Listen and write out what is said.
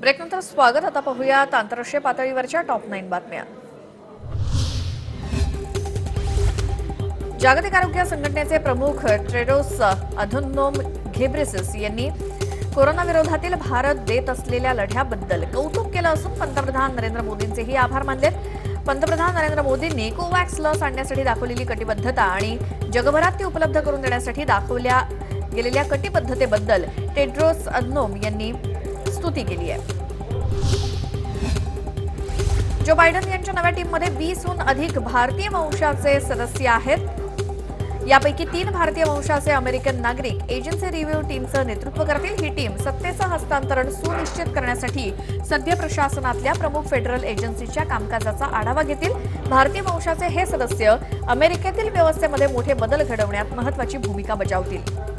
ब्रेकनंतर स्वागत. आता पाहूयात आंतरराष्ट्रीय पातळीवरच्या टॉप 9 बातम्या. जागतिक आरोग्य संघटनेचे प्रमुख टेड्रोस अधनोम घेब्रेयेसस यांनी कोरोना विरोधातील भारत देत असलेल्या लढ्याबद्दल कौतुक केलं असून पंतप्रधान नरेंद्र मोदींचेही आभार मानलेत. पंतप्रधान नरेंद्र मोदींनी कोवॅक्स लस आणण्यासाठी दाखवलेली कटिबद्धता आणि जगभरात ती उपलब्ध करून देण्यासाठी दाखवल्या गेलेल्या कटिबद्धतेबद्दल टेड्रोस अधनोम यांनी स्तुती केली आहे. जो बायडन यांच्या नव्या टीममध्ये 20हून अधिक भारतीय वंशाचे सदस्य आहेत. यापैकी 3 भारतीय वंशाचे अमेरिकन नागरिक एजन्सी रिव्ह्यू टीमचं नेतृत्व करतील. ही टीम सत्तेचं हस्तांतरण सुनिश्चित करण्यासाठी सध्या प्रशासनातल्या प्रमुख फेडरल एजन्सीच्या कामकाजाचा आढावा घेतील. भारतीय वंशाचे हे सदस्य अमेरिकेतील व्यवस्थेमध्ये मोठे बदल घडवण्यात महत्त्वाची भूमिका बजावतील.